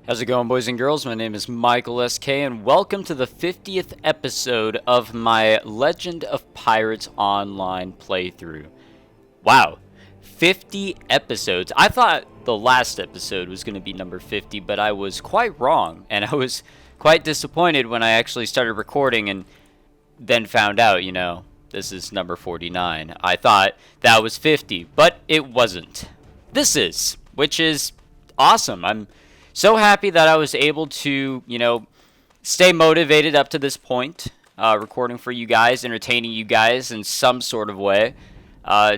How's it going, boys and girls? My name is Michael SK, and welcome to the 50th episode of my Legend of Pirates Online playthrough. Wow, 50 episodes. I thought the last episode was going to be number 50, but I was quite wrong, and I was quite disappointed when I actually started recording and then found out, this is number 49. I thought that was 50, but it wasn't. This is, which is awesome. I'm so happy that I was able to, stay motivated up to this point, recording for you guys, entertaining you guys in some sort of way,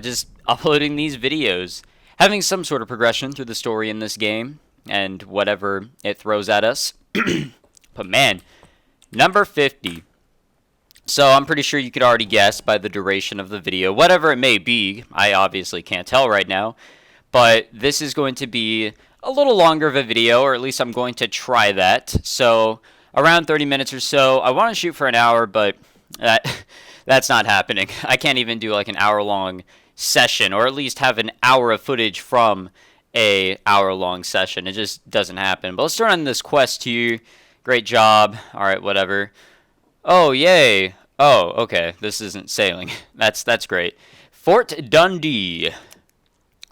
just uploading these videos, having some sort of progression through the story in this game, and whatever it throws at us. But man, number 50. So I'm pretty sure you could already guess by the duration of the video, whatever it may be. I obviously can't tell right now, but this is going to be a little longer of a video, or at least I'm going to try that. So around 30 minutes or so. I want to shoot for an hour, but that's not happening. I can't even do like an hour-long session, or at least have an hour of footage from a hour-long session. It just doesn't happen. But let's start on this quest here. Great job. All right, whatever. Oh, yay. Oh, okay. This isn't sailing. That's great. Fort Dundee.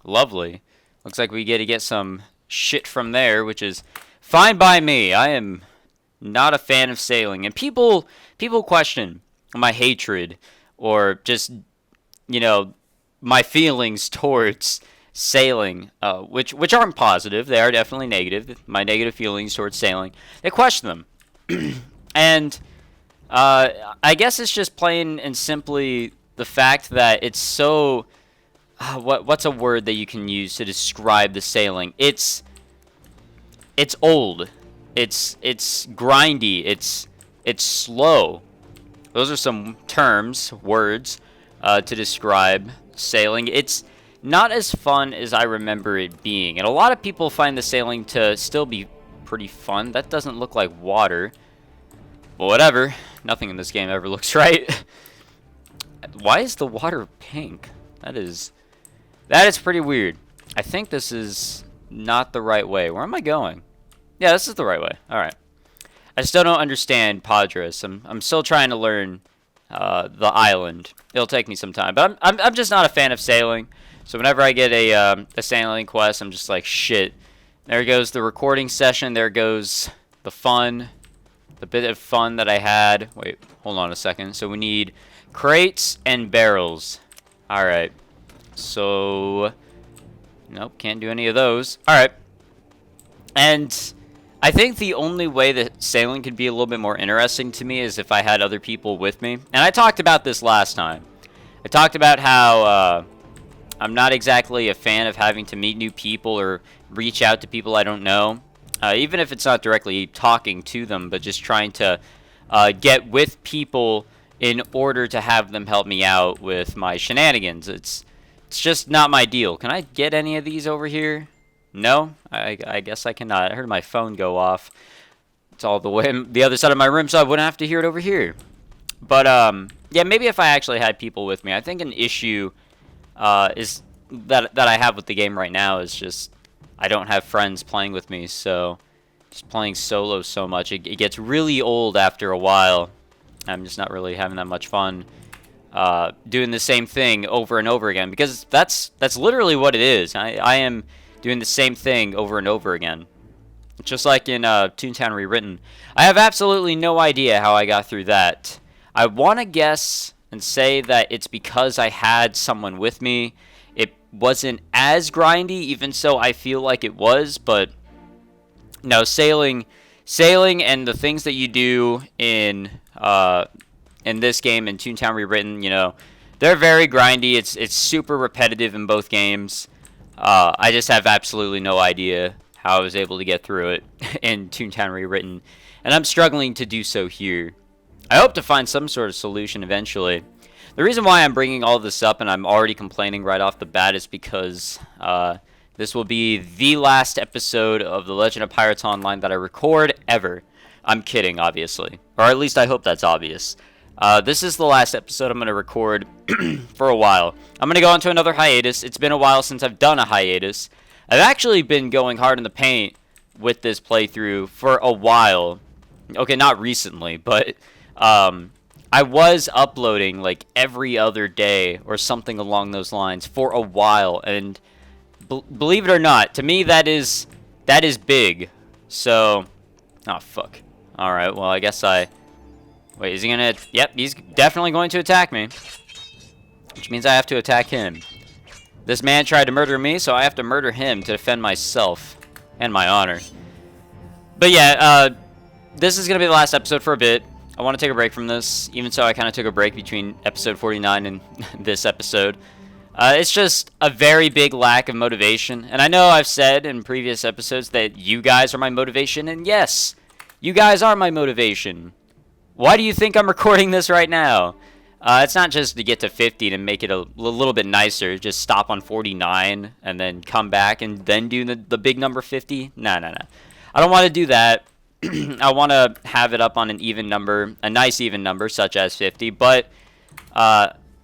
Lovely. Looks like we get to get some shit from there, which is fine by me. I am not a fan of sailing, and people question my hatred or just my feelings towards sailing, which aren't positive. They are definitely negative. My negative feelings towards sailing, they question them. And I guess it's just plain and simply the fact that it's so what's a word that you can use to describe the sailing? It's old. It's grindy. It's slow. Those are some terms, words, to describe sailing. It's not as fun as I remember it being. And a lot of people find the sailing to still be pretty fun. That doesn't look like water. But whatever. Nothing in this game ever looks right. Why is the water pink? That is pretty weird. I think this is not the right way. Where am I going? Yeah, this is the right way. Alright. I still don't understand Padres. I'm still trying to learn the island. It'll take me some time. But I'm just not a fan of sailing. So whenever I get a sailing quest, I'm just like, shit. There goes the recording session. There goes the fun. The bit of fun that I had. Wait, hold on a second. So we need crates and barrels. Alright. So, nope, can't do any of those. Alright. And I think the only way that sailing could be a little bit more interesting to me is if I had other people with me. And I talked about this last time. I talked about how I'm not exactly a fan of having to meet new people or reach out to people I don't know. Even if it's not directly talking to them, but just trying to get with people in order to have them help me out with my shenanigans. It's just not my deal. Can I get any of these over here? No? I guess I cannot. I heard my phone go off. It's all the way the other side of my room, so I wouldn't have to hear it over here. But, yeah, maybe if I actually had people with me. I think an issue is that I have with the game right now is just I don't have friends playing with me, so just playing solo so much. It gets really old after a while. I'm just not really having that much fun doing the same thing over and over again, because that's literally what it is. I am doing the same thing over and over again, just like in Toontown Rewritten. I have absolutely no idea how I got through that. I want to guess and say that it's because I had someone with me. It wasn't as grindy, even so I feel like it was, but no, sailing and the things that you do in this game, in Toontown Rewritten, they're very grindy. It's super repetitive in both games. I just have absolutely no idea how I was able to get through it in Toontown Rewritten, and I'm struggling to do so here. I hope to find some sort of solution eventually. The reason why I'm bringing all this up and I'm already complaining right off the bat is because this will be the last episode of The Legend of Pirates Online that I record ever. I'm kidding, obviously. Or at least I hope that's obvious. This is the last episode I'm going to record for a while. I'm going to go into another hiatus. It's been a while since I've done a hiatus. I've actually been going hard in the paint with this playthrough for a while. Okay, not recently, but I was uploading like every other day or something along those lines for a while, and believe it or not, to me that is big. So, oh fuck. All right, well I guess I wait. Is he gonna? Yep, he's definitely going to attack me, which means I have to attack him. This man tried to murder me, so I have to murder him to defend myself and my honor. But yeah, this is going to be the last episode for a bit. I want to take a break from this. Even so, I kind of took a break between episode 49 and this episode. It's just a very big lack of motivation. And I know I've said in previous episodes that you guys are my motivation. And yes, you guys are my motivation. Why do you think I'm recording this right now? It's not just to get to 50 to make it a little bit nicer. Just stop on 49 and then come back and then do the big number 50. Nah. I don't want to do that. I want to have it up on an even number, a nice even number, such as 50. But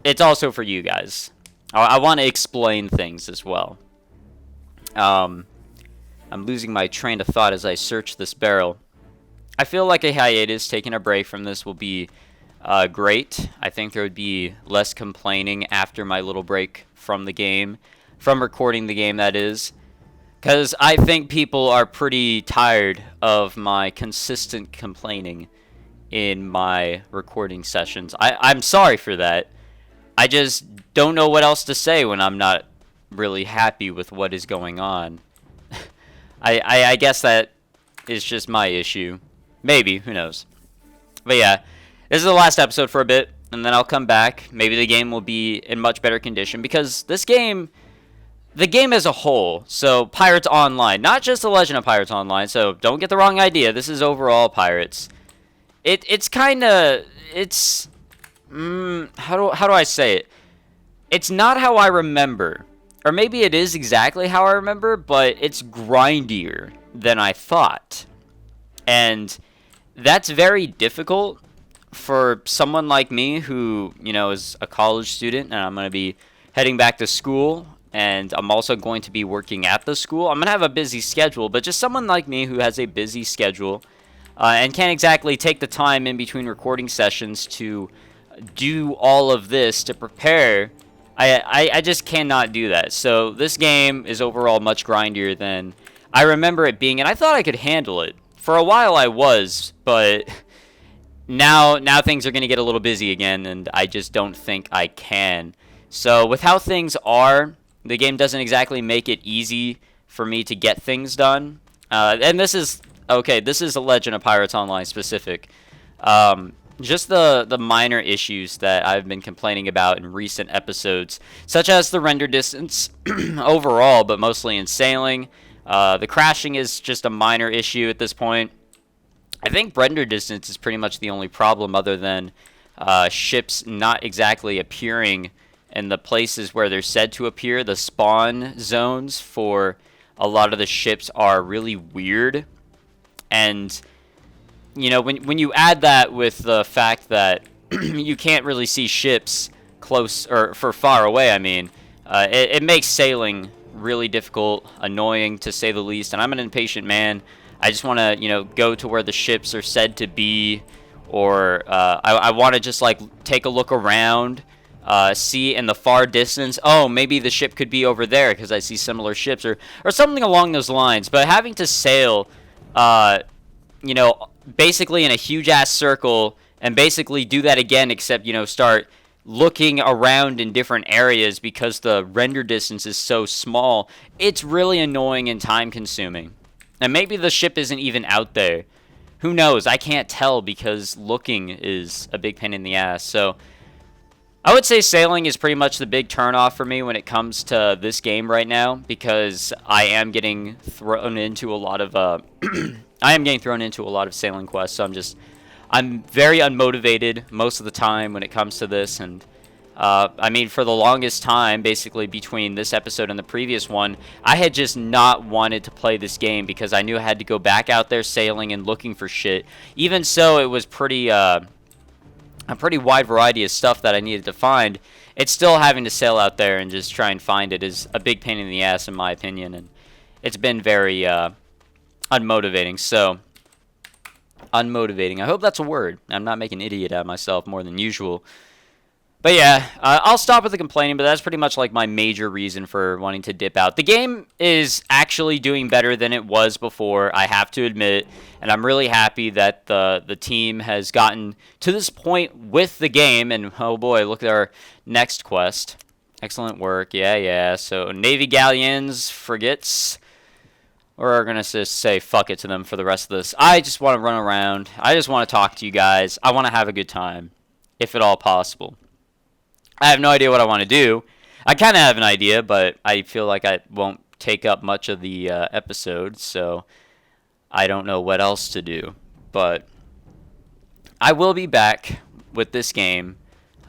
it's also for you guys. I want to explain things as well. I'm losing my train of thought as I search this barrel. I feel like a hiatus, taking a break from this will be great. I think there would be less complaining after my little break from the game, from recording the game, that is. Because I think people are pretty tired of my consistent complaining in my recording sessions. I'm sorry for that. I just don't know what else to say when I'm not really happy with what is going on. I guess that is just my issue. Maybe, who knows. But yeah. This is the last episode for a bit, and then I'll come back. Maybe the game will be in much better condition, because this game, the game as a whole, so Pirates Online, not just The Legend of Pirates Online, so don't get the wrong idea, this is overall Pirates. It's kind of, how do I say it? It's not how I remember, or maybe it is exactly how I remember, but it's grindier than I thought. And that's very difficult for someone like me who, you know, is a college student, and I'm going to be heading back to school, and I'm also going to be working at the school. I'm going to have a busy schedule, but just someone like me who has a busy schedule and can't exactly take the time in between recording sessions to do all of this to prepare, I just cannot do that. So this game is overall much grindier than I remember it being, and I thought I could handle it. For a while I was, but now things are going to get a little busy again, and I just don't think I can. So with how things are, the game doesn't exactly make it easy for me to get things done. And this is, okay, this is a Legend of Pirates Online specific. Just the minor issues that I've been complaining about in recent episodes, such as the render distance overall, but mostly in sailing. The crashing is just a minor issue at this point. I think render distance is pretty much the only problem, other than ships not exactly appearing in the places where they're said to appear. The spawn zones for a lot of the ships are really weird. And, you know, when you add that with the fact that you can't really see ships close, or for far away, I mean, it makes sailing really difficult, annoying to say the least. And I'm an impatient man. I just want to, you know, go to where the ships are said to be, or I want to just like take a look around, see in the far distance, oh, maybe the ship could be over there because I see similar ships, or something along those lines. But having to sail, you know, basically in a huge ass circle, and basically do that again, except, you know, start looking around in different areas because the render distance is so small, it's really annoying and time consuming. And maybe the ship isn't even out there. Who knows? I can't tell because looking is a big pain in the ass. So I would say sailing is pretty much the big turnoff for me when it comes to this game right now, because I am getting thrown into a lot of sailing quests. So I'm very unmotivated most of the time when it comes to this. And I mean, for the longest time, basically between this episode and the previous one, I had just not wanted to play this game because I knew I had to go back out there sailing and looking for shit. Even so, it was a pretty wide variety of stuff that I needed to find. It's still having to sail out there and just try and find it is a big pain in the ass, in my opinion. And it's been very unmotivating. So, unmotivating. I hope that's a word. I'm not making an idiot out of myself more than usual. But yeah, I'll stop with the complaining, but that's pretty much like my major reason for wanting to dip out. The game is actually doing better than it was before, I have to admit, and I'm really happy that the team has gotten to this point with the game, and oh boy, look at our next quest. Excellent work, yeah. So, Navy Galleons, frigates, we're going to just say fuck it to them for the rest of this. I just want to run around. I just want to talk to you guys. I want to have a good time, if at all possible. I have no idea what I want to do. I kind of have an idea, but I feel like I won't take up much of the episode, so I don't know what else to do. But I will be back with this game,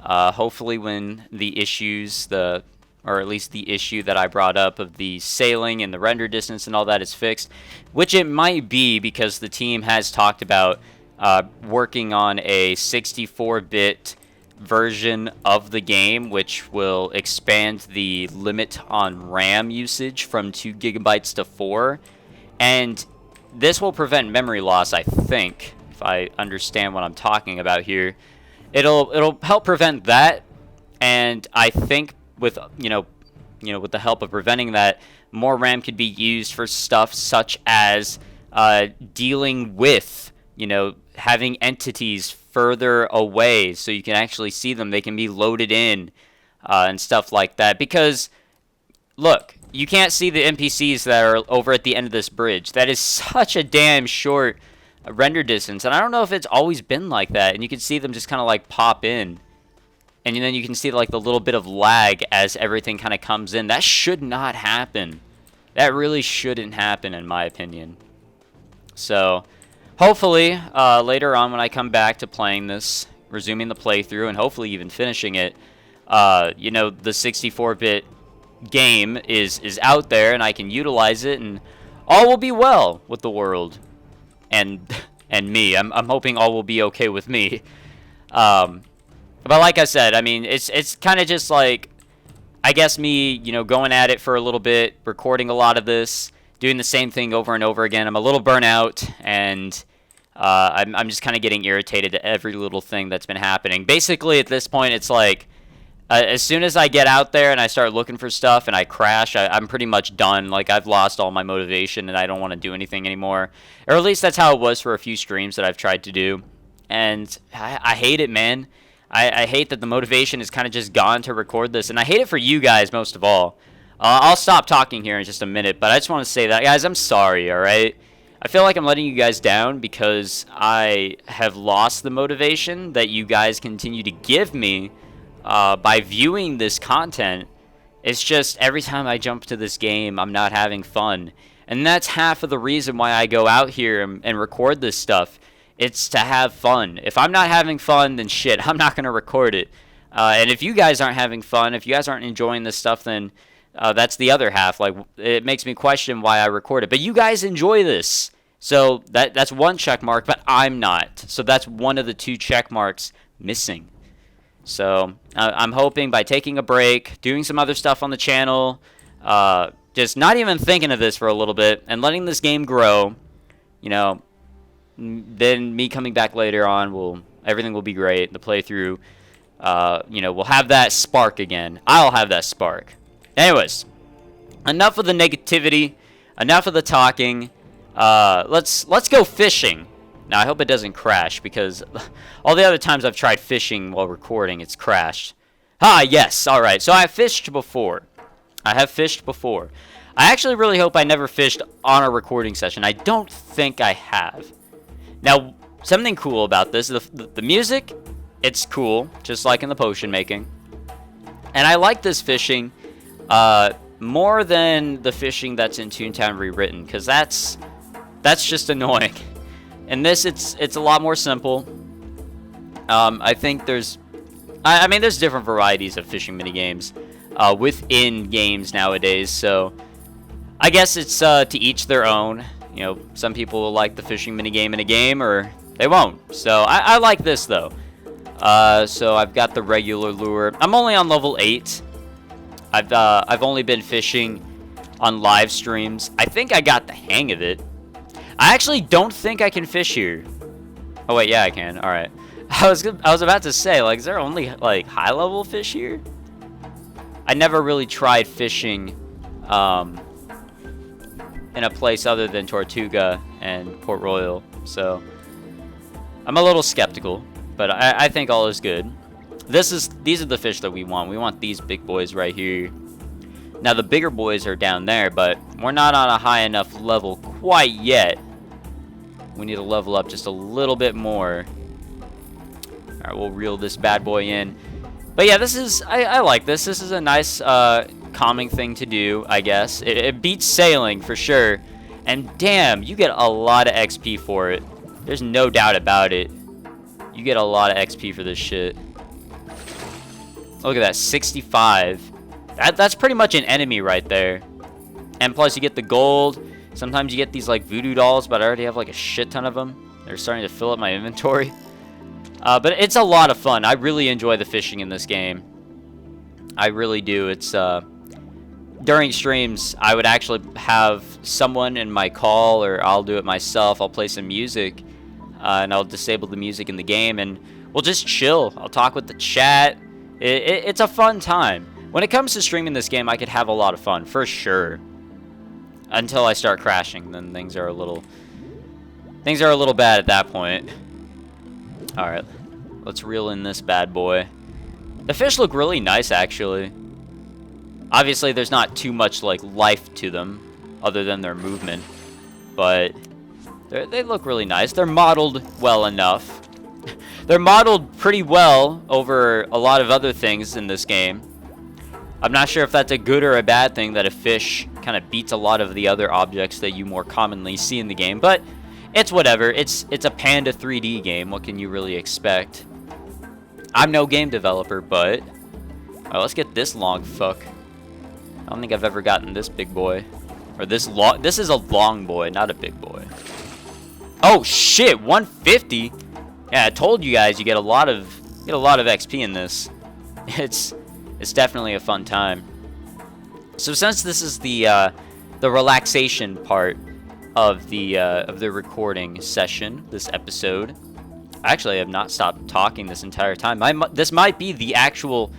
hopefully when the issues, or at least the issue that I brought up of the sailing and the render distance and all that is fixed, which it might be because the team has talked about working on a 64-bit version of the game, which will expand the limit on RAM usage from 2 gigabytes to 4, and this will prevent memory loss, I think, if I understand what I'm talking about here. It'll help prevent that, and I think with with the help of preventing that, more RAM could be used for stuff such as dealing with having entities further away so you can actually see them. They can be loaded in and stuff like that. Because, look, you can't see the NPCs that are over at the end of this bridge. That is such a damn short render distance. And I don't know if it's always been like that. And you can see them just kind of like pop in. And then you can see like the little bit of lag as everything kind of comes in. That should not happen. That really shouldn't happen in my opinion. So hopefully, later on when I come back to playing this, resuming the playthrough, and hopefully even finishing it, the 64-bit game is out there, and I can utilize it, and all will be well with the world, and me. I'm hoping all will be okay with me. But like I said, I mean, it's kind of just like, I guess me, going at it for a little bit, recording a lot of this, doing the same thing over and over again. I'm a little burnt out, and I'm just kind of getting irritated at every little thing that's been happening. Basically, at this point, it's like, as soon as I get out there and I start looking for stuff and I crash, I'm pretty much done. Like, I've lost all my motivation, and I don't want to do anything anymore. Or at least that's how it was for a few streams that I've tried to do. And I hate it, man. I hate that the motivation is kind of just gone to record this, and I hate it for you guys most of all. I'll stop talking here in just a minute, but I just want to say that, guys, I'm sorry, alright? I feel like I'm letting you guys down because I have lost the motivation that you guys continue to give me by viewing this content. It's just every time I jump to this game, I'm not having fun. And that's half of the reason why I go out here and record this stuff. It's to have fun. If I'm not having fun, then shit, I'm not going to record it. And if you guys aren't having fun, if you guys aren't enjoying this stuff, then that's the other half. Like, it makes me question why I record it. But you guys enjoy this. So that's one check mark, but I'm not. So that's one of the 2 check marks missing. So I'm hoping by taking a break, doing some other stuff on the channel, just not even thinking of this for a little bit, and letting this game grow, then me coming back later on, everything will be great. The playthrough, we'll have that spark again. I'll have that spark. Anyways, enough of the negativity, enough of the talking. Let's go fishing. Now, I hope it doesn't crash, because all the other times I've tried fishing while recording, it's crashed. Ah, yes, alright. So I have fished before. I actually really hope I never fished on a recording session. I don't think I have. Now, something cool about this, the music, it's cool, just like in the potion making. And I like this fishing more than the fishing that's in Toontown Rewritten, because that's just annoying. In this, it's a lot more simple. I think there's different varieties of fishing minigames within games nowadays, so I guess it's to each their own. Some people will like the fishing minigame in a game, or they won't. So I like this though. So I've got the regular lure. I'm only on level 8. I've only been fishing on live streams. I think I got the hang of it. I actually don't think I can fish here. Oh wait, yeah I can. All right. I was about to say, like, is there only like high level fish here? I never really tried fishing in a place other than Tortuga and Port Royal, so I'm a little skeptical, but I think all is good. These are the fish that we want. We want these big boys right here. Now the bigger boys are down there, but we're not on a high enough level quite yet. We need to level up just a little bit more. Alright, we'll reel this bad boy in. But yeah, I like this. This is a nice calming thing to do, I guess. It beats sailing for sure. And damn, you get a lot of XP for it. There's no doubt about it. You get a lot of XP for this shit. Look at that, 65. That's pretty much an enemy right there. And plus you get the gold. Sometimes you get these like voodoo dolls, but I already have like a shit ton of them. They're starting to fill up my inventory. But it's a lot of fun. I really enjoy the fishing in this game. I really do. It's during streams, I would actually have someone in my call, or I'll do it myself. I'll play some music, and I'll disable the music in the game, and we'll just chill. I'll talk with the chat. It's a fun time. When it comes to streaming this game, I could have a lot of fun, for sure. Until I start crashing, then things are a little bad at that point. Alright, let's reel in this bad boy. The fish look really nice, actually. Obviously, there's not too much like life to them, other than their movement. But they look really nice. They're modeled well enough. They're modeled pretty well over a lot of other things in this game. I'm not sure if that's a good or a bad thing that a fish kind of beats a lot of the other objects that you more commonly see in the game, but it's whatever. It's a Panda 3D game. What can you really expect? I'm no game developer, but alright, let's get this long fuck. I don't think I've ever gotten this big boy, or this long. This is a long boy, not a big boy. Oh shit, 150. Yeah, I told you guys you get a lot of XP in this. It's definitely a fun time. So since this is the relaxation part of the recording session, this episode, actually I have not stopped talking this entire time. This might be the actual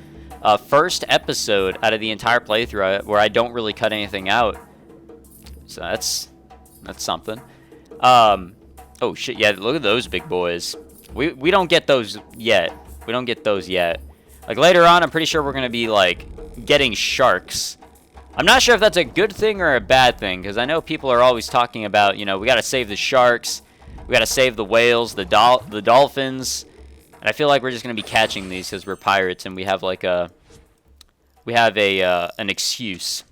first episode out of the entire playthrough where I don't really cut anything out. So that's something. Oh shit, yeah, look at those big boys. We don't get those yet. We don't get those yet. Like later on, I'm pretty sure we're gonna be like getting sharks. I'm not sure if that's a good thing or a bad thing, because I know people are always talking about, you know, we gotta save the sharks, we gotta save the whales, the dolphins, and I feel like we're just gonna be catching these because we're pirates and we have like an excuse.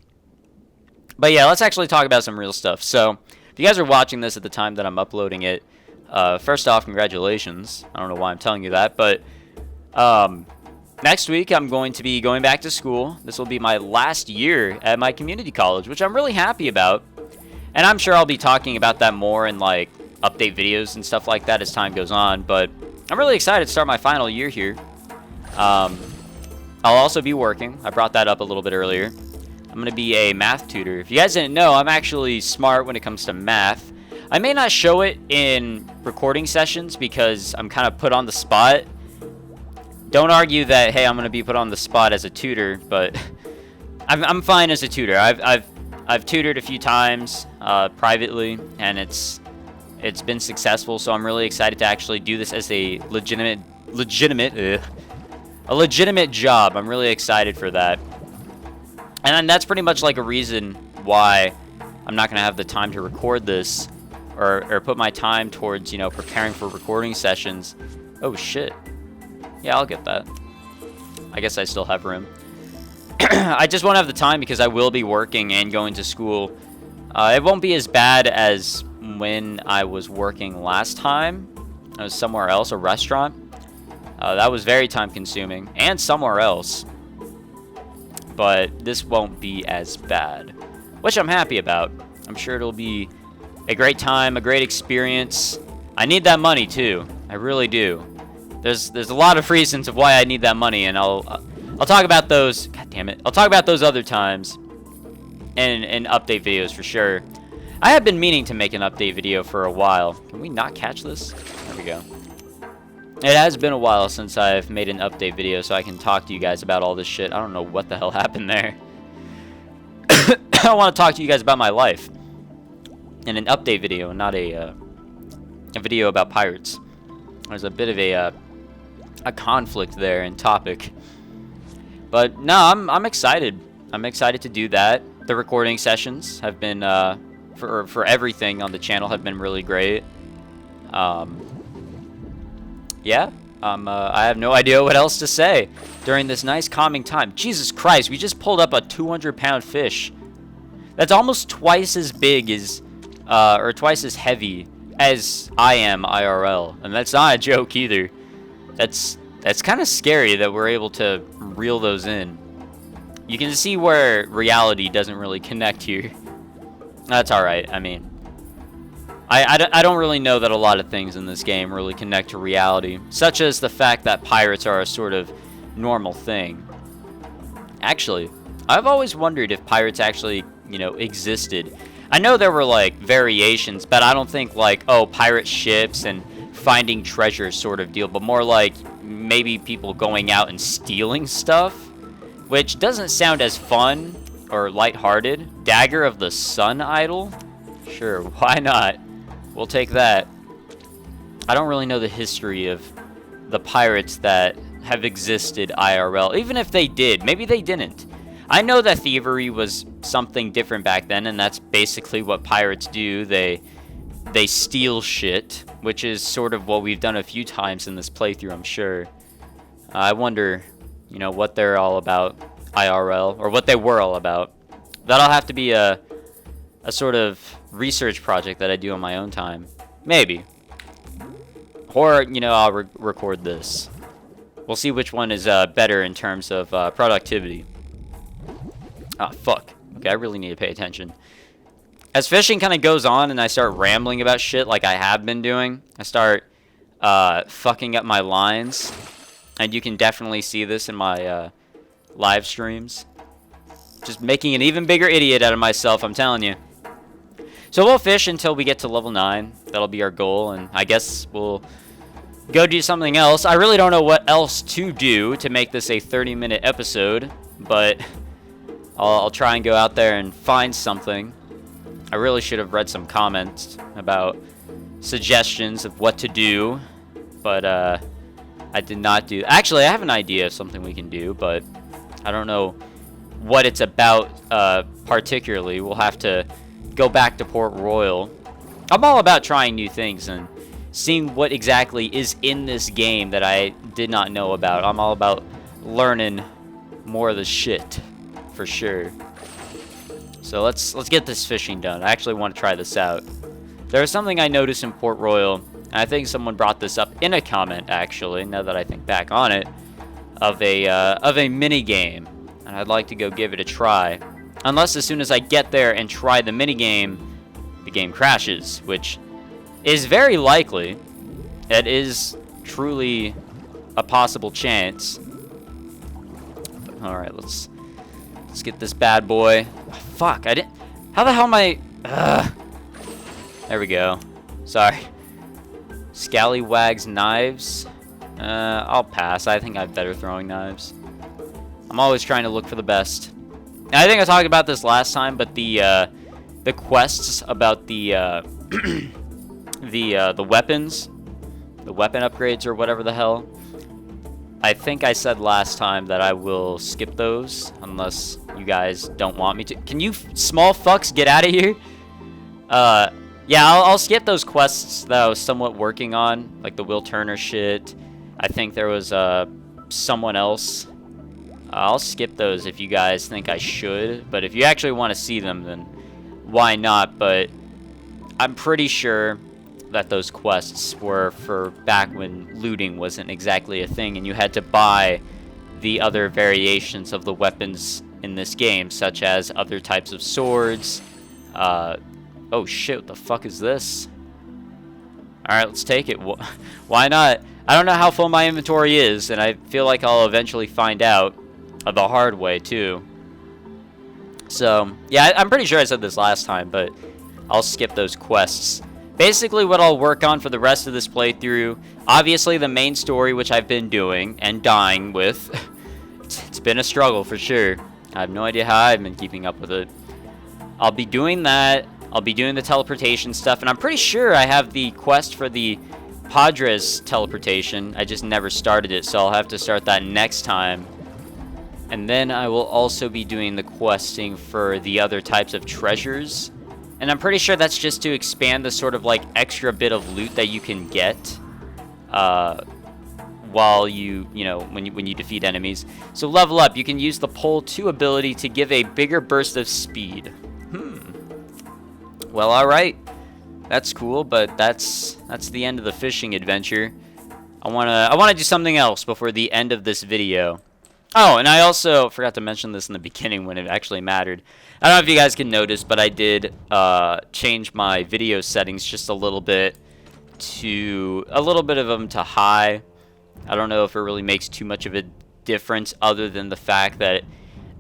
But yeah, let's actually talk about some real stuff. So if you guys are watching this at the time that I'm uploading it, first off, congratulations. I don't know why I'm telling you that, but next week, I'm going to be going back to school. This will be my last year at my community college, which I'm really happy about. And I'm sure I'll be talking about that more in, like, update videos and stuff like that as time goes on. But I'm really excited to start my final year here. I'll also be working. I brought that up a little bit earlier. I'm going to be a math tutor. If you guys didn't know, I'm actually smart when it comes to math. I may not show it in recording sessions because I'm kind of put on the spot. Don't argue that, hey, I'm going to be put on the spot as a tutor, but I'm fine as a tutor. I've tutored a few times privately, and it's been successful, so I'm really excited to actually do this as a legitimate job. I'm really excited for that. And that's pretty much like a reason why I'm not going to have the time to record this or put my time towards, you know, preparing for recording sessions. Oh, shit. Yeah, I'll get that. I guess I still have room. I just won't have the time because I will be working and going to school. It won't be as bad as when I was working last time. I was somewhere else, a restaurant. That was very time consuming, and somewhere else. But this won't be as bad, which I'm happy about. I'm sure it'll be a great time, a great experience. I need that money too. I really do. There's a lot of reasons of why I need that money, and I'll talk about those. God damn it! I'll talk about those other times in update videos for sure. I have been meaning to make an update video for a while. Can we not catch this? There we go. It has been a while since I've made an update video, so I can talk to you guys about all this shit. I don't know what the hell happened there. I want to talk to you guys about my life in an update video, and not a video about pirates. There's a bit of a conflict there in topic. But no, I'm excited. I'm excited to do that. The recording sessions have been for everything on the channel have been really great. Yeah, I have no idea what else to say during this nice calming time. Jesus Christ, we just pulled up a 200-pound fish. That's almost twice as big as, or twice as heavy as I am IRL. And that's not a joke either. That's kind of scary that we're able to reel those in. You can see where reality doesn't really connect here. That's alright, I mean. I don't really know that a lot of things in this game really connect to reality, such as the fact that pirates are a sort of normal thing. Actually, I've always wondered if pirates actually, you know, existed. I know there were, like, variations, but I don't think, like, oh, pirate ships and finding treasure sort of deal, but more like maybe people going out and stealing stuff, which doesn't sound as fun or lighthearted. Dagger of the Sun Idol? Sure, why not? We'll take that. I don't really know the history of the pirates that have existed IRL. Even if they did, maybe they didn't. I know that thievery was something different back then, and that's basically what pirates do. They steal shit, which is sort of what we've done a few times in this playthrough, I'm sure. I wonder, you know, what they're all about IRL, or what they were all about. That'll have to be a sort of research project that I do on my own time. Maybe. Or, you know, I'll record this. We'll see which one is better in terms of productivity. Ah, fuck. Okay, I really need to pay attention. As fishing kind of goes on and I start rambling about shit like I have been doing, I start fucking up my lines. And you can definitely see this in my live streams. Just making an even bigger idiot out of myself, I'm telling you. So we'll fish until we get to level 9. That'll be our goal, and I guess we'll go do something else. I really don't know what else to do to make this a 30-minute episode, but I'll try and go out there and find something. I really should have read some comments about suggestions of what to do, but I did not do. Actually, I have an idea of something we can do, but I don't know what it's about particularly. We'll have to go back to Port Royal. I'm all about trying new things and seeing what exactly is in this game that I did not know about. I'm all about learning more of the shit, for sure. So let's get this fishing done. I actually want to try this out. There's something I noticed in Port Royal, and I think someone brought this up in a comment, actually, now that I think back on it, of a mini game, and I'd like to go give it a try. Unless as soon as I get there and try the minigame, the game crashes, which is very likely. It is truly a possible chance. Alright, let's get this bad boy. Oh, fuck, I didn't... How the hell am I... There we go. Sorry. Scallywags knives. I'll pass. I think I have better throwing knives. I'm always trying to look for the best. And I think I talked about this last time, but the quests about the weapons, the weapon upgrades or whatever the hell. I think I said last time that I will skip those unless you guys don't want me to. Can you small fucks get out of here? Yeah, I'll skip those quests that I was somewhat working on, like the Will Turner shit. I think there was someone else. I'll skip those if you guys think I should, but if you actually want to see them, then why not? But I'm pretty sure that those quests were for back when looting wasn't exactly a thing and you had to buy the other variations of the weapons in this game, such as other types of swords. Oh shit, what the fuck is this? Alright, let's take it. Why not? I don't know how full my inventory is, and I feel like I'll eventually find out the hard way, too. So, yeah, I'm pretty sure I said this last time, but I'll skip those quests. Basically what I'll work on for the rest of this playthrough, obviously the main story, which I've been doing and dying with. It's been a struggle for sure. I have no idea how I've been keeping up with it. I'll be doing that. I'll be doing the teleportation stuff, and I'm pretty sure I have the quest for the Padres teleportation. I just never started it, so I'll have to start that next time. And then I will also be doing the questing for the other types of treasures. And I'm pretty sure that's just to expand the sort of like extra bit of loot that you can get while you know, when you defeat enemies. So level up, you can use the Pull 2 ability to give a bigger burst of speed. Well, alright. That's cool, but that's the end of the fishing adventure. I wanna do something else before the end of this video. Oh, and I also forgot to mention this in the beginning when it actually mattered. I don't know if you guys can notice, but I did change my video settings just a little bit of them to high. I don't know if it really makes too much of a difference other than the fact that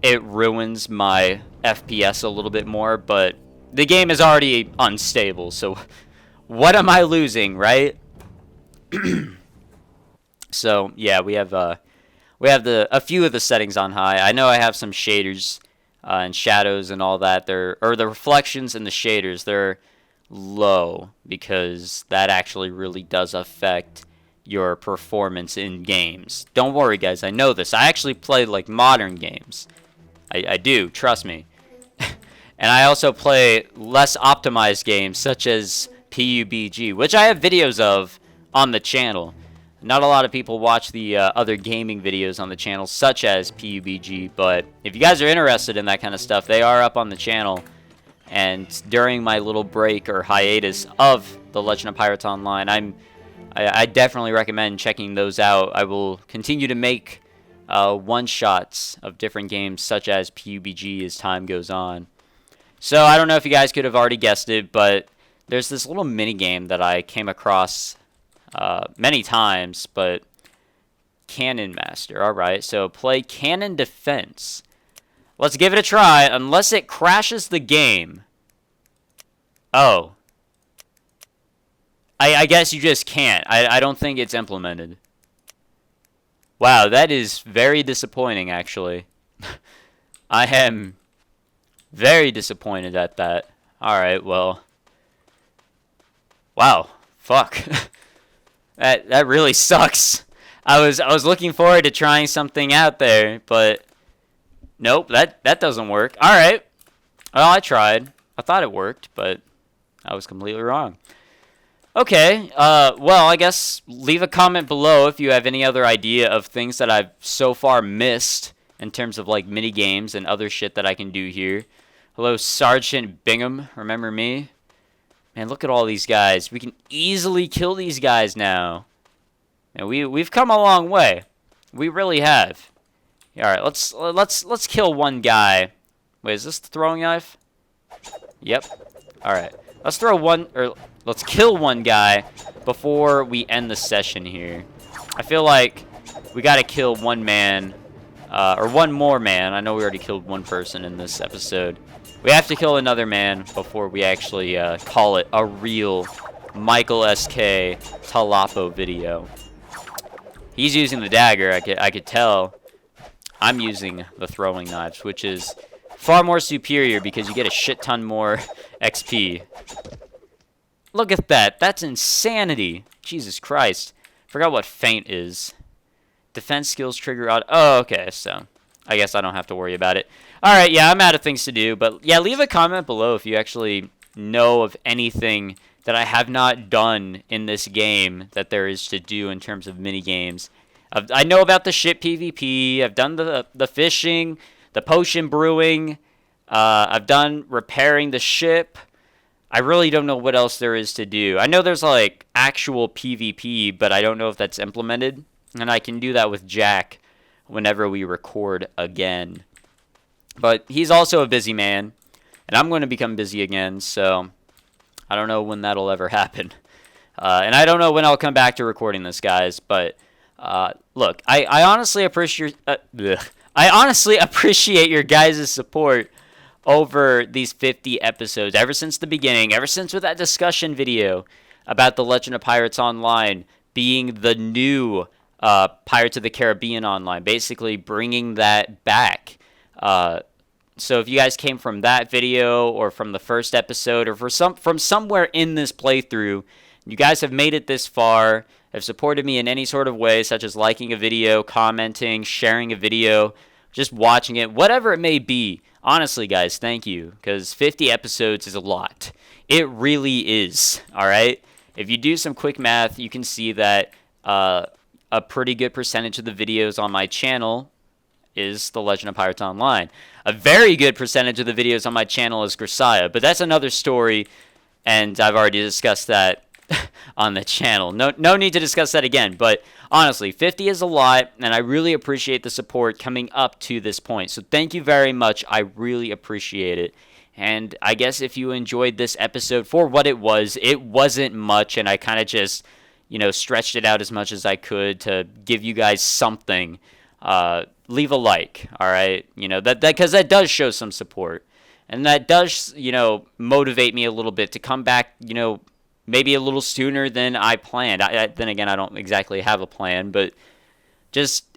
it ruins my FPS a little bit more, but the game is already unstable, so what am I losing, right? So, yeah, we have a few of the settings on high. I know I have some shaders and shadows and all that. The reflections and the shaders, they're low because that actually really does affect your performance in games. Don't worry, guys. I know this. I actually play like modern games. I do. Trust me. And I also play less optimized games such as PUBG, which I have videos of on the channel. Not a lot of people watch the other gaming videos on the channel, such as PUBG, but if you guys are interested in that kind of stuff, they are up on the channel. And during my little break or hiatus of The Legend of Pirates Online, I definitely recommend checking those out. I will continue to make one-shots of different games, such as PUBG, as time goes on. So I don't know if you guys could have already guessed it, but there's this little mini game that I came across many times, but Cannon Master. Alright, so play Cannon Defense. Let's give it a try, unless it crashes the game. Oh. I guess you just can't. I don't think it's implemented. Wow, that is very disappointing, actually. I am very disappointed at that. Alright, well. Wow. Fuck. That really sucks. I was looking forward to trying something out there, but nope, that doesn't work. Alright. Well, I tried. I thought it worked, but I was completely wrong. Okay, well, I guess leave a comment below if you have any other idea of things that I've so far missed in terms of, like, mini games and other shit that I can do here. Hello, Sergeant Bingham. Remember me? Man, look at all these guys. We can easily kill these guys now. And we've come a long way. We really have. All right, let's kill one guy. Wait, is this the throwing knife? Yep. All right. Let's kill one guy before we end the session here. I feel like we got to kill one man or one more man. I know we already killed one person in this episode. We have to kill another man before we actually call it a real Michael SK Talapo video. He's using the dagger, I could tell. I'm using the throwing knives, which is far more superior because you get a shit ton more XP. Look at that. That's insanity. Jesus Christ. Forgot what feint is. Defense skills trigger out. Oh, okay, so I guess I don't have to worry about it. Alright, yeah, I'm out of things to do, but yeah, leave a comment below if you actually know of anything that I have not done in this game that there is to do in terms of mini games. I know about the ship PvP, I've done the fishing, the potion brewing, I've done repairing the ship. I really don't know what else there is to do. I know there's like actual PvP, but I don't know if that's implemented, and I can do that with Jack whenever we record again. But he's also a busy man, and I'm going to become busy again, so I don't know when that'll ever happen. And I don't know when I'll come back to recording this, guys, but look, I honestly appreciate your guys' support over these 50 episodes, ever since the beginning, ever since with that discussion video about The Legend of Pirates Online being the new Pirates of the Caribbean Online, basically bringing that back. So if you guys came from that video or from the first episode or from somewhere in this playthrough, you guys have made it this far, have supported me in any sort of way, such as liking a video, commenting, sharing a video, just watching it, whatever it may be. Honestly, guys, thank you, because 50 episodes is a lot. It really is, all right? If you do some quick math, you can see that a pretty good percentage of the videos on my channel is The Legend of Pirates Online. A very good percentage of the videos on my channel is Grisaya, but that's another story, and I've already discussed that on the channel. No need to discuss that again, but honestly, 50 is a lot, and I really appreciate the support coming up to this point. So thank you very much. I really appreciate it. And I guess if you enjoyed this episode for what it wasn't much, and I kind of just, stretched it out as much as I could to give you guys something. Leave a like, all right? Because that does show some support. And that does, motivate me a little bit to come back, maybe a little sooner than I planned. Then again, I don't exactly have a plan, but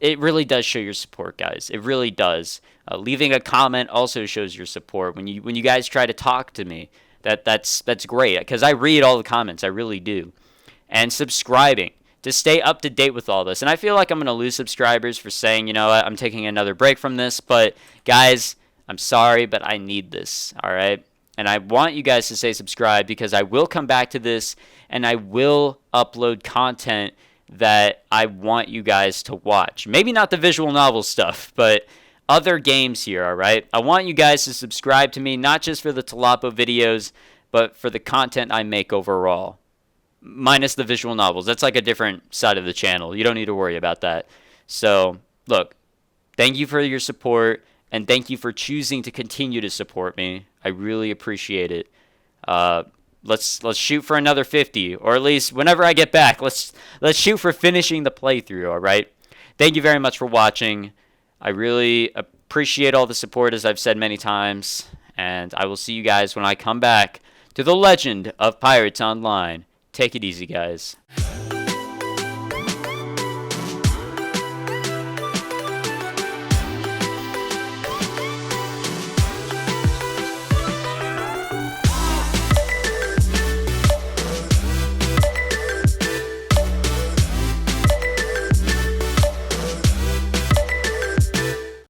it really does show your support, guys. It really does. Leaving a comment also shows your support. When you guys try to talk to me, that's great, because I read all the comments. I really do. And subscribing to stay up to date with all this. And I feel like I'm going to lose subscribers for saying, I'm taking another break from this. But guys, I'm sorry, but I need this, all right? And I want you guys to stay subscribed, because I will come back to this and I will upload content that I want you guys to watch. Maybe not the visual novel stuff, but other games here, all right? I want you guys to subscribe to me, not just for the Talapo videos, but for the content I make overall. Minus the visual novels. That's like a different side of the channel. You don't need to worry about that. So, look, thank you for your support, and thank you for choosing to continue to support me. I really appreciate it. Let's shoot for another 50, or at least whenever I get back, let's shoot for finishing the playthrough, all right? Thank you very much for watching. I really appreciate all the support, as I've said many times, and I will see you guys when I come back to The Legend of Pirates Online. Take it easy, guys.